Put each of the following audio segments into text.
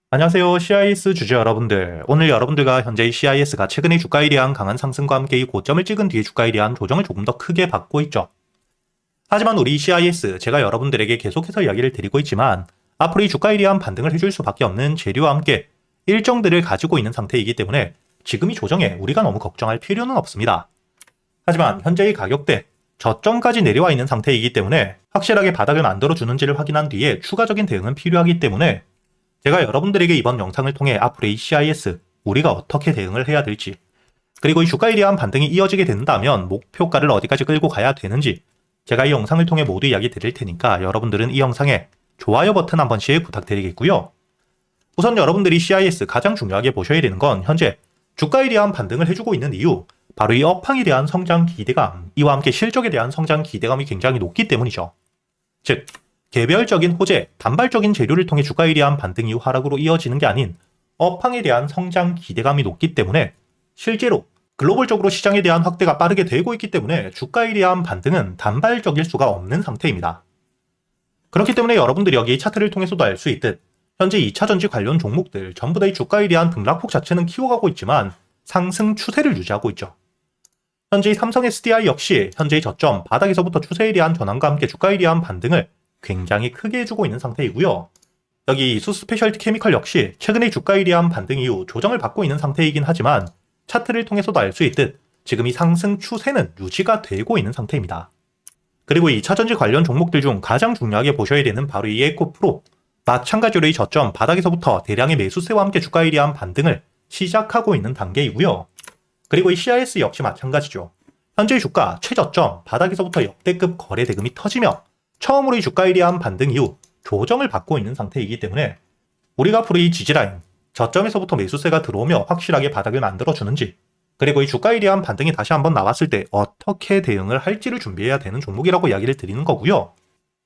안녕하세요. CIS 주주 여러분들. 오늘 여러분들과 현재의 CIS가 최근의 주가에 대한 강한 상승과 함께 이 고점을 찍은 뒤에 주가에 대한 조정을 조금 더 크게 받고 있죠. 하지만 우리 CIS, 제가 여러분들에게 계속해서 이야기를 드리고 있지만 앞으로 이 주가에 대한 반등을 해줄 수밖에 없는 재료와 함께 일정들을 가지고 있는 상태이기 때문에 지금 이 조정에 우리가 너무 걱정할 필요는 없습니다. 하지만 현재의 가격대, 저점까지 내려와 있는 상태이기 때문에 확실하게 바닥을 만들어주는지를 확인한 뒤에 추가적인 대응은 필요하기 때문에 제가 여러분들에게 이번 영상을 통해 앞으로의 CIS, 우리가 어떻게 대응을 해야 될지, 그리고 이 주가에 대한 반등이 이어지게 된다면 목표가를 어디까지 끌고 가야 되는지 제가 이 영상을 통해 모두 이야기 드릴 테니까 여러분들은 이 영상에 좋아요 버튼 한 번씩 부탁드리겠고요. 우선 여러분들이 CIS 가장 중요하게 보셔야 되는 건 현재 주가에 대한 반등을 해주고 있는 이유, 바로 이 업황에 대한 성장 기대감, 이와 함께 실적에 대한 성장 기대감이 굉장히 높기 때문이죠. 즉, 개별적인 호재, 단발적인 재료를 통해 주가에 대한 반등 이후 하락으로 이어지는 게 아닌 업황에 대한 성장 기대감이 높기 때문에 실제로 글로벌적으로 시장에 대한 확대가 빠르게 되고 있기 때문에 주가에 대한 반등은 단발적일 수가 없는 상태입니다. 그렇기 때문에 여러분들이 여기 차트를 통해서도 알 수 있듯 현재 2차전지 관련 종목들 전부 다 이 주가에 대한 등락폭 자체는 키워가고 있지만 상승 추세를 유지하고 있죠. 현재 삼성 SDI 역시 현재의 저점 바닥에서부터 추세에 대한 전환과 함께 주가에 대한 반등을 굉장히 크게 해주고 있는 상태이고요. 여기 수 스페셜티 케미컬 역시 최근의 주가에 대한 반등 이후 조정을 받고 있는 상태이긴 하지만 차트를 통해서도 알 수 있듯 지금 이 상승 추세는 유지가 되고 있는 상태입니다. 그리고 이 차전지 관련 종목들 중 가장 중요하게 보셔야 되는 바로 이 에코프로, 마찬가지로 이 저점 바닥에서부터 대량의 매수세와 함께 주가에 대한 반등을 시작하고 있는 단계이고요. 그리고 이 CIS 역시 마찬가지죠. 현재 주가 최저점 바닥에서부터 역대급 거래 대금이 터지며 처음으로 이 주가에 대한 반등 이후 조정을 받고 있는 상태이기 때문에 우리가 앞으로 이 지지라인, 저점에서부터 매수세가 들어오며 확실하게 바닥을 만들어주는지, 그리고 이 주가에 대한 반등이 다시 한번 나왔을 때 어떻게 대응을 할지를 준비해야 되는 종목이라고 이야기를 드리는 거고요.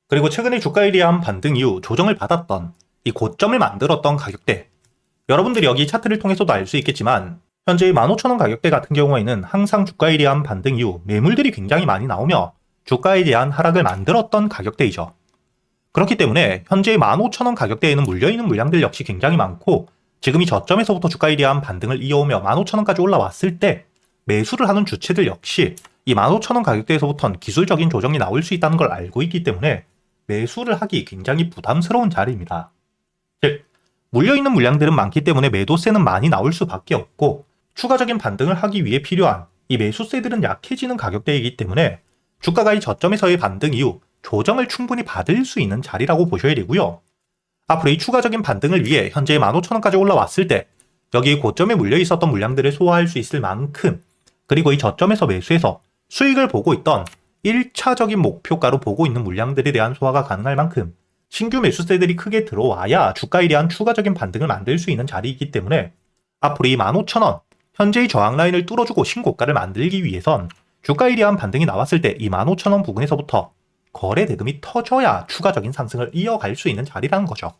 그리고 최근에 주가에 대한 반등 이후 조정을 받았던 이 고점을 만들었던 가격대, 여러분들이 여기 차트를 통해서도 알 수 있겠지만 현재 15,000원 가격대 같은 경우에는 항상 주가에 대한 반등 이후 매물들이 굉장히 많이 나오며 주가에 대한 하락을 만들었던 가격대이죠. 그렇기 때문에 현재 15,000원 가격대에는 물려있는 물량들 역시 굉장히 많고 지금 이 저점에서부터 주가에 대한 반등을 이어오며 15,000원까지 올라왔을 때 매수를 하는 주체들 역시 이 15,000원 가격대에서부터는 기술적인 조정이 나올 수 있다는 걸 알고 있기 때문에 매수를 하기 굉장히 부담스러운 자리입니다. 즉, 물려있는 물량들은 많기 때문에 매도세는 많이 나올 수밖에 없고 추가적인 반등을 하기 위해 필요한 이 매수세들은 약해지는 가격대이기 때문에 주가가 이 저점에서의 반등 이후 조정을 충분히 받을 수 있는 자리라고 보셔야 되고요. 앞으로 이 추가적인 반등을 위해 현재 15,000원까지 올라왔을 때 여기 고점에 물려 있었던 물량들을 소화할 수 있을 만큼, 그리고 이 저점에서 매수해서 수익을 보고 있던 1차적인 목표가로 보고 있는 물량들에 대한 소화가 가능할 만큼 신규 매수세들이 크게 들어와야 주가에 대한 추가적인 반등을 만들 수 있는 자리이기 때문에 앞으로 이 15,000원, 현재의 저항 라인을 뚫어주고 신고가를 만들기 위해선 주가에 대한 반등이 나왔을 때 이 15,000원 부근에서부터 거래 대금이 터져야 추가적인 상승을 이어갈 수 있는 자리라는 거죠.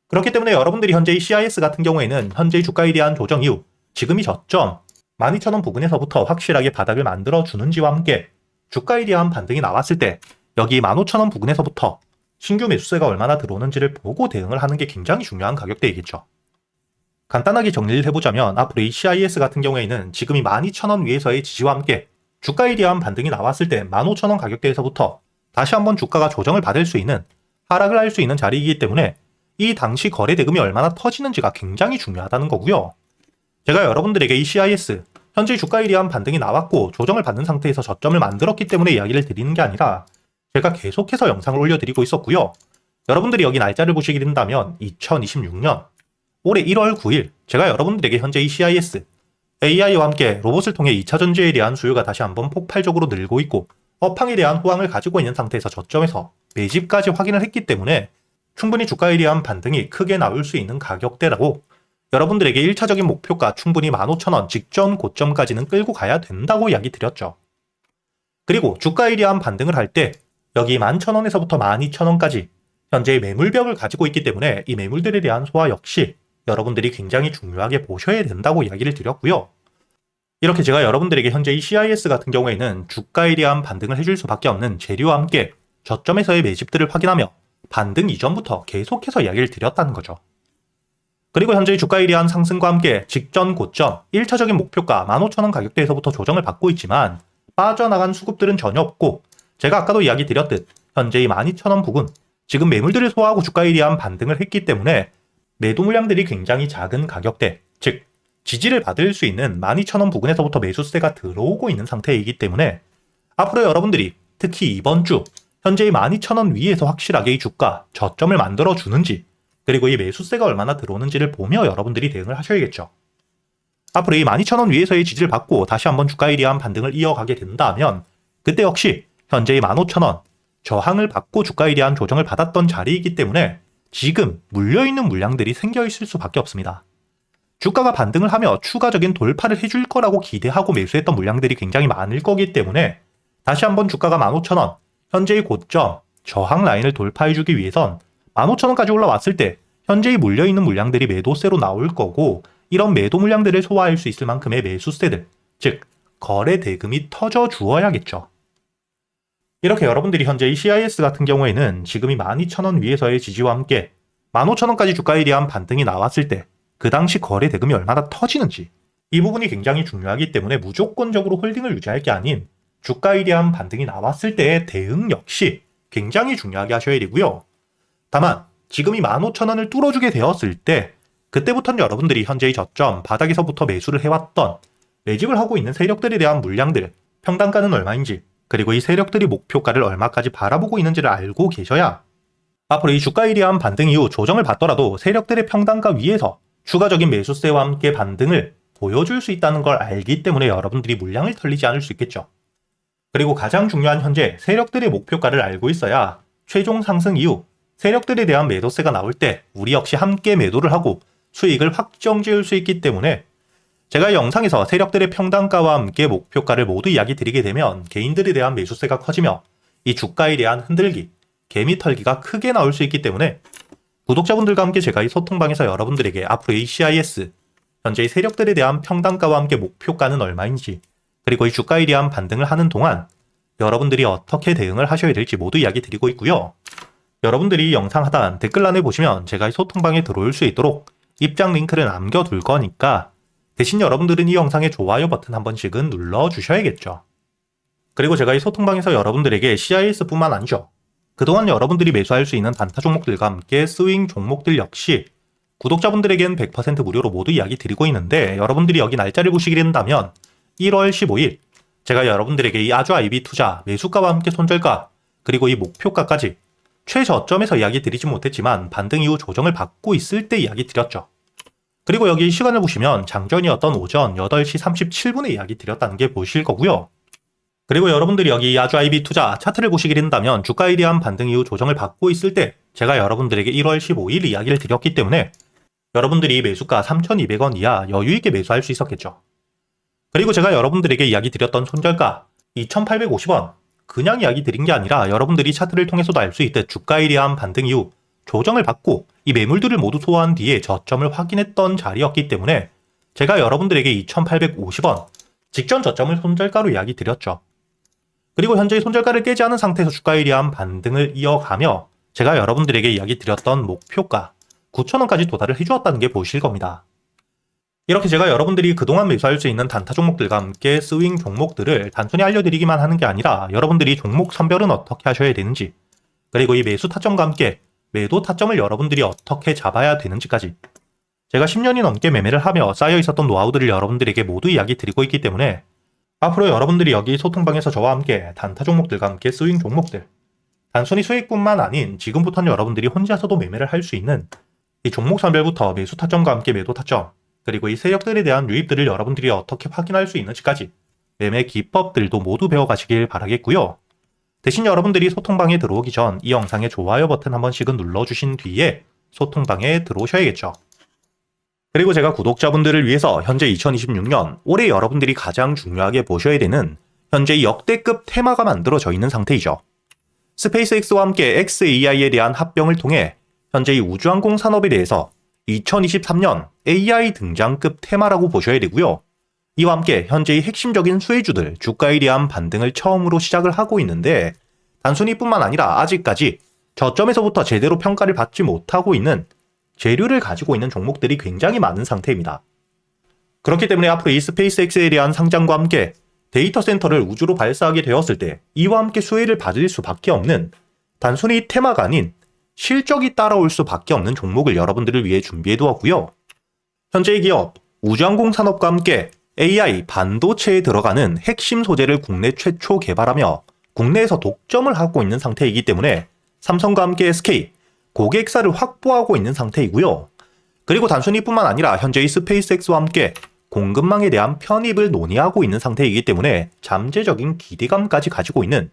그렇기 때문에 여러분들이 현재의 CIS 같은 경우에는 현재의 주가에 대한 조정 이후 지금이 저점 12,000원 부근에서부터 확실하게 바닥을 만들어 주는지와 함께 주가에 대한 반등이 나왔을 때 여기 15,000원 부근에서부터 신규 매수세가 얼마나 들어오는지를 보고 대응을 하는 게 굉장히 중요한 가격대이겠죠. 간단하게 정리를 해보자면 앞으로 이 CIS 같은 경우에는 지금이 12,000원 위에서의 지지와 함께 주가에 대한 반등이 나왔을 때 15,000원 가격대에서부터 다시 한번 주가가 조정을 받을 수 있는, 하락을 할 수 있는 자리이기 때문에 이 당시 거래 대금이 얼마나 터지는지가 굉장히 중요하다는 거고요. 제가 여러분들에게 이 CIS, 현재 주가에 대한 반등이 나왔고 조정을 받는 상태에서 저점을 만들었기 때문에 이야기를 드리는 게 아니라 제가 계속해서 영상을 올려드리고 있었고요. 여러분들이 여기 날짜를 보시게 된다면 2026년 올해 1월 9일 제가 여러분들에게 현재 이 CIS, AI와 함께 로봇을 통해 2차 전지에 대한 수요가 다시 한번 폭발적으로 늘고 있고 업황에 대한 호황을 가지고 있는 상태에서 저점에서 매집까지 확인을 했기 때문에 충분히 주가에 대한 반등이 크게 나올 수 있는 가격대라고 여러분들에게 1차적인 목표가 충분히 15,000원 직전 고점까지는 끌고 가야 된다고 이야기 드렸죠. 그리고 주가에 대한 반등을 할 때 여기 11,000원에서부터 12,000원까지 현재의 매물벽을 가지고 있기 때문에 이 매물들에 대한 소화 역시 여러분들이 굉장히 중요하게 보셔야 된다고 이야기를 드렸고요. 이렇게 제가 여러분들에게 현재 이 CIS 같은 경우에는 주가에 대한 반등을 해줄 수밖에 없는 재료와 함께 저점에서의 매집들을 확인하며 반등 이전부터 계속해서 이야기를 드렸다는 거죠. 그리고 현재 주가에 대한 상승과 함께 직전 고점 1차적인 목표가 15,000원 가격대에서부터 조정을 받고 있지만 빠져나간 수급들은 전혀 없고, 제가 아까도 이야기 드렸듯 현재 이 12,000원 부근, 지금 매물들을 소화하고 주가에 대한 반등을 했기 때문에 매도 물량들이 굉장히 작은 가격대, 즉 지지를 받을 수 있는 12,000원 부근에서부터 매수세가 들어오고 있는 상태이기 때문에 앞으로 여러분들이 특히 이번 주 현재 이 12,000원 위에서 확실하게 이 주가 저점을 만들어 주는지, 그리고 이 매수세가 얼마나 들어오는지를 보며 여러분들이 대응을 하셔야겠죠. 앞으로 이 12,000원 위에서의 지지를 받고 다시 한번 주가에 대한 반등을 이어가게 된다면 그때 역시 현재 이 15,000원 저항을 받고 주가에 대한 조정을 받았던 자리이기 때문에 지금 물려있는 물량들이 생겨 있을 수밖에 없습니다. 주가가 반등을 하며 추가적인 돌파를 해줄 거라고 기대하고 매수했던 물량들이 굉장히 많을 거기 때문에 다시 한번 주가가 15,000원 현재의 고점 저항 라인을 돌파해주기 위해선 15,000원까지 올라왔을 때 현재의 물려있는 물량들이 매도세로 나올 거고, 이런 매도 물량들을 소화할 수 있을 만큼의 매수세들, 즉 거래 대금이 터져 주어야겠죠. 이렇게 여러분들이 현재 이 CIS 같은 경우에는 지금이 12,000원 위에서의 지지와 함께 15,000원까지 주가에 대한 반등이 나왔을 때 그 당시 거래 대금이 얼마나 터지는지, 이 부분이 굉장히 중요하기 때문에 무조건적으로 홀딩을 유지할 게 아닌 주가에 대한 반등이 나왔을 때의 대응 역시 굉장히 중요하게 하셔야 되고요. 다만 지금이 15,000원을 뚫어주게 되었을 때 그때부터는 여러분들이 현재의 저점 바닥에서부터 매수를 해왔던 매집을 하고 있는 세력들에 대한 물량들, 평단가는 얼마인지, 그리고 이 세력들이 목표가를 얼마까지 바라보고 있는지를 알고 계셔야 앞으로 이 주가에 대한 반등 이후 조정을 받더라도 세력들의 평단가 위에서 추가적인 매수세와 함께 반등을 보여줄 수 있다는 걸 알기 때문에 여러분들이 물량을 털리지 않을 수 있겠죠. 그리고 가장 중요한 현재 세력들의 목표가를 알고 있어야 최종 상승 이후 세력들에 대한 매도세가 나올 때 우리 역시 함께 매도를 하고 수익을 확정 지을 수 있기 때문에 제가 영상에서 세력들의 평단가와 함께 목표가를 모두 이야기 드리게 되면 개인들에 대한 매수세가 커지며 이 주가에 대한 흔들기, 개미 털기가 크게 나올 수 있기 때문에 구독자분들과 함께 제가 이 소통방에서 여러분들에게 앞으로 이 CIS, 현재의 세력들에 대한 평단가와 함께 목표가는 얼마인지, 그리고 이 주가에 대한 반등을 하는 동안 여러분들이 어떻게 대응을 하셔야 될지 모두 이야기 드리고 있고요. 여러분들이 영상 하단 댓글란에 보시면 제가 이 소통방에 들어올 수 있도록 입장 링크를 남겨둘 거니까 대신 여러분들은 이 영상의 좋아요 버튼 한 번씩은 눌러주셔야겠죠. 그리고 제가 이 소통방에서 여러분들에게 CIS뿐만 아니죠. 그동안 여러분들이 매수할 수 있는 단타 종목들과 함께 스윙 종목들 역시 구독자분들에겐 100% 무료로 모두 이야기 드리고 있는데, 여러분들이 여기 날짜를 보시게 된다면 1월 15일 제가 여러분들에게 이 아주 IB 투자 매수가와 함께 손절가, 그리고 이 목표가까지 최저점에서 이야기 드리지 못했지만 반등 이후 조정을 받고 있을 때 이야기 드렸죠. 그리고 여기 시간을 보시면 장전이었던 오전 8시 37분에 이야기 드렸다는 게 보실 거고요. 그리고 여러분들이 여기 아주 IB 투자 차트를 보시게 된다면 주가에 대한 반등 이후 조정을 받고 있을 때 제가 여러분들에게 1월 15일 이야기를 드렸기 때문에 여러분들이 매수가 3,200원 이하 여유있게 매수할 수 있었겠죠. 그리고 제가 여러분들에게 이야기 드렸던 손절가 2,850원, 그냥 이야기 드린 게 아니라 여러분들이 차트를 통해서도 알 수 있듯 주가에 대한 반등 이후 조정을 받고 이 매물들을 모두 소화한 뒤에 저점을 확인했던 자리였기 때문에 제가 여러분들에게 2,850원 직전 저점을 손절가로 이야기 드렸죠. 그리고 현재 손절가를 깨지 않은 상태에서 주가에 대한 반등을 이어가며 제가 여러분들에게 이야기 드렸던 목표가 9,000원까지 도달을 해주었다는 게 보실 겁니다. 이렇게 제가 여러분들이 그동안 매수할 수 있는 단타 종목들과 함께 스윙 종목들을 단순히 알려드리기만 하는 게 아니라 여러분들이 종목 선별은 어떻게 하셔야 되는지, 그리고 이 매수 타점과 함께 매도 타점을 여러분들이 어떻게 잡아야 되는지까지 제가 10년이 넘게 매매를 하며 쌓여 있었던 노하우들을 여러분들에게 모두 이야기 드리고 있기 때문에 앞으로 여러분들이 여기 소통방에서 저와 함께 단타 종목들과 함께 스윙 종목들, 단순히 수익뿐만 아닌 지금부터는 여러분들이 혼자서도 매매를 할 수 있는 이 종목 선별부터 매수 타점과 함께 매도 타점, 그리고 이 세력들에 대한 유입들을 여러분들이 어떻게 확인할 수 있는지까지 매매 기법들도 모두 배워가시길 바라겠고요. 대신 여러분들이 소통방에 들어오기 전 이 영상의 좋아요 버튼 한 번씩은 눌러주신 뒤에 소통방에 들어오셔야겠죠. 그리고 제가 구독자분들을 위해서 현재 2026년 올해 여러분들이 가장 중요하게 보셔야 되는 현재 역대급 테마가 만들어져 있는 상태이죠. 스페이스X와 함께 xAI에 대한 합병을 통해 현재 이 우주항공 산업에 대해서 2023년 AI 등장급 테마라고 보셔야 되고요. 이와 함께 현재의 핵심적인 수혜주들 주가에 대한 반등을 처음으로 시작을 하고 있는데, 단순히 뿐만 아니라 아직까지 저점에서부터 제대로 평가를 받지 못하고 있는 재료를 가지고 있는 종목들이 굉장히 많은 상태입니다. 그렇기 때문에 앞으로 이 스페이스X에 대한 상장과 함께 데이터 센터를 우주로 발사하게 되었을 때 이와 함께 수혜를 받을 수밖에 없는 단순히 테마가 아닌 실적이 따라올 수밖에 없는 종목을 여러분들을 위해 준비해 두었고요. 현재의 기업, 우주항공 산업과 함께 AI, 반도체에 들어가는 핵심 소재를 국내 최초 개발하며 국내에서 독점을 하고 있는 상태이기 때문에 삼성과 함께 SK, 고객사를 확보하고 있는 상태이고요. 그리고 단순히 뿐만 아니라 현재의 스페이스X와 함께 공급망에 대한 편입을 논의하고 있는 상태이기 때문에 잠재적인 기대감까지 가지고 있는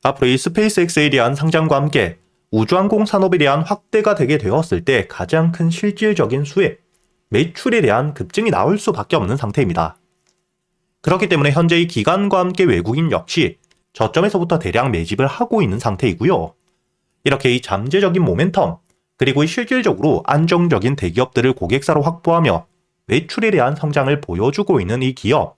앞으로 이 스페이스X에 대한 상장과 함께 우주항공 산업에 대한 확대가 되게 되었을 때 가장 큰 실질적인 수혜, 매출에 대한 급증이 나올 수밖에 없는 상태입니다. 그렇기 때문에 현재의 기관과 함께 외국인 역시 저점에서부터 대량 매집을 하고 있는 상태이고요. 이렇게 이 잠재적인 모멘텀, 그리고 이 실질적으로 안정적인 대기업들을 고객사로 확보하며 매출에 대한 성장을 보여주고 있는 이 기업,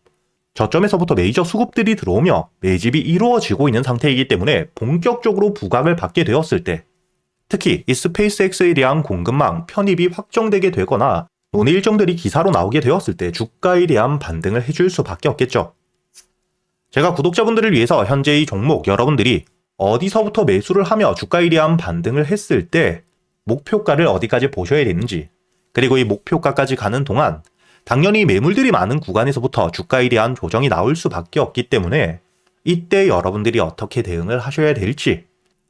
저점에서부터 메이저 수급들이 들어오며 매집이 이루어지고 있는 상태이기 때문에 본격적으로 부각을 받게 되었을 때 특히 이 스페이스X에 대한 공급망 편입이 확정되게 되거나 논의 일정들이 기사로 나오게 되었을 때 주가에 대한 반등을 해줄 수밖에 없겠죠. 제가 구독자분들을 위해서 현재 이 종목 여러분들이 어디서부터 매수를 하며 주가에 대한 반등을 했을 때 목표가를 어디까지 보셔야 되는지, 그리고 이 목표가까지 가는 동안 당연히 매물들이 많은 구간에서부터 주가에 대한 조정이 나올 수밖에 없기 때문에 이때 여러분들이 어떻게 대응을 하셔야 될지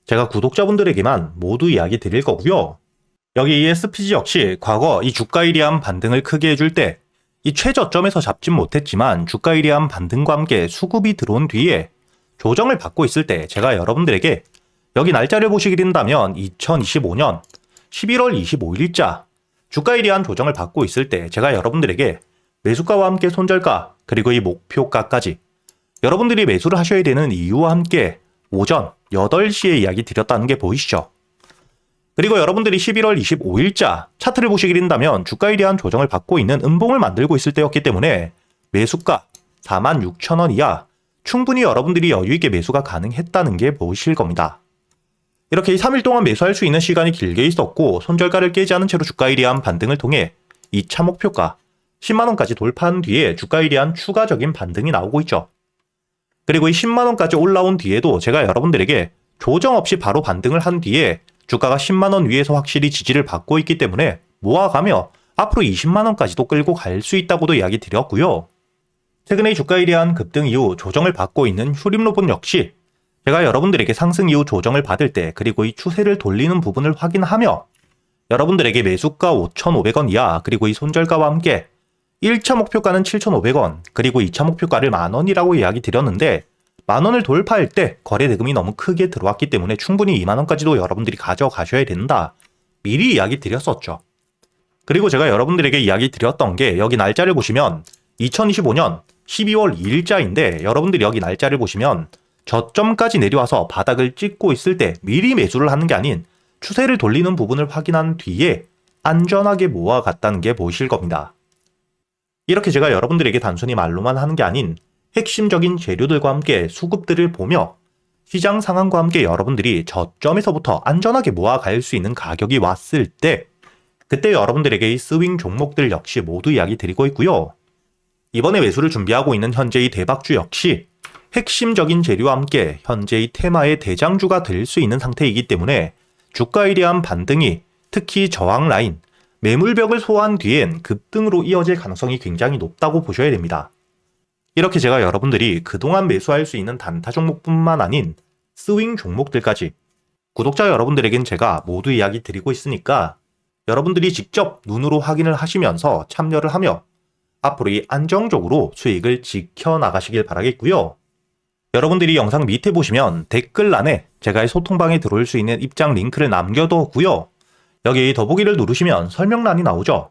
제가 구독자분들에게만 모두 이야기 드릴 거고요. 여기 이 SPG 역시 과거 이 주가에 대한 반등을 크게 해줄 때 이 최저점에서 잡진 못했지만 주가에 대한 반등과 함께 수급이 들어온 뒤에 조정을 받고 있을 때 제가 여러분들에게 여기 날짜를 보시게 된다면 2025년 11월 25일자 주가에 대한 조정을 받고 있을 때 제가 여러분들에게 매수가와 함께 손절가 그리고 이 목표가까지 여러분들이 매수를 하셔야 되는 이유와 함께 오전 8시에 이야기 드렸다는 게 보이시죠? 그리고 여러분들이 11월 25일자 차트를 보시게 된다면 주가에 대한 조정을 받고 있는 음봉을 만들고 있을 때였기 때문에 매수가 46,000원 이하 충분히 여러분들이 여유있게 매수가 가능했다는 게 보이실 겁니다. 이렇게 3일 동안 매수할 수 있는 시간이 길게 있었고 손절가를 깨지 않은 채로 주가에 대한 반등을 통해 2차 목표가 10만원까지 돌파한 뒤에 주가에 대한 추가적인 반등이 나오고 있죠. 그리고 이 10만원까지 올라온 뒤에도 제가 여러분들에게 조정 없이 바로 반등을 한 뒤에 주가가 10만원 위에서 확실히 지지를 받고 있기 때문에 모아가며 앞으로 20만원까지도 끌고 갈 수 있다고도 이야기 드렸고요. 최근에 주가에 대한 급등 이후 조정을 받고 있는 휴림로봇 역시 제가 여러분들에게 상승 이후 조정을 받을 때 그리고 이 추세를 돌리는 부분을 확인하며 여러분들에게 매수가 5,500원 이하 그리고 이 손절가와 함께 1차 목표가는 7,500원 그리고 2차 목표가를 만원이라고 이야기 드렸는데 만원을 돌파할 때 거래 대금이 너무 크게 들어왔기 때문에 충분히 2만원까지도 여러분들이 가져가셔야 된다. 미리 이야기 드렸었죠. 그리고 제가 여러분들에게 이야기 드렸던 게 여기 날짜를 보시면 2025년 12월 2일자인데 여러분들이 여기 날짜를 보시면 저점까지 내려와서 바닥을 찍고 있을 때 미리 매수를 하는 게 아닌 추세를 돌리는 부분을 확인한 뒤에 안전하게 모아갔다는 게 보이실 겁니다. 이렇게 제가 여러분들에게 단순히 말로만 하는 게 아닌 핵심적인 재료들과 함께 수급들을 보며 시장 상황과 함께 여러분들이 저점에서부터 안전하게 모아갈 수 있는 가격이 왔을 때 그때 여러분들에게 이 스윙 종목들 역시 모두 이야기 드리고 있고요. 이번에 매수를 준비하고 있는 현재의 대박주 역시 핵심적인 재료와 함께 현재의 테마의 대장주가 될 수 있는 상태이기 때문에 주가에 대한 반등이 특히 저항 라인, 매물벽을 소화한 뒤엔 급등으로 이어질 가능성이 굉장히 높다고 보셔야 됩니다. 이렇게 제가 여러분들이 그동안 매수할 수 있는 단타 종목뿐만 아닌 스윙 종목들까지 구독자 여러분들에겐 제가 모두 이야기 드리고 있으니까 여러분들이 직접 눈으로 확인을 하시면서 참여를 하며 앞으로 이 안정적으로 수익을 지켜나가시길 바라겠고요. 여러분들이 영상 밑에 보시면 댓글란에 제가 이 소통방에 들어올 수 있는 입장 링크를 남겨뒀고요. 여기 더보기를 누르시면 설명란이 나오죠.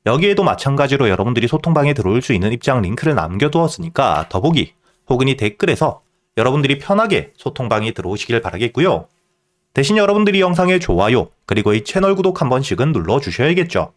여기에도 마찬가지로 여러분들이 소통방에 들어올 수 있는 입장 링크를 남겨두었으니까 더보기 혹은 이 댓글에서 여러분들이 편하게 소통방에 들어오시길 바라겠고요. 대신 여러분들이 영상의 좋아요 그리고 이 채널 구독 한 번씩은 눌러주셔야겠죠.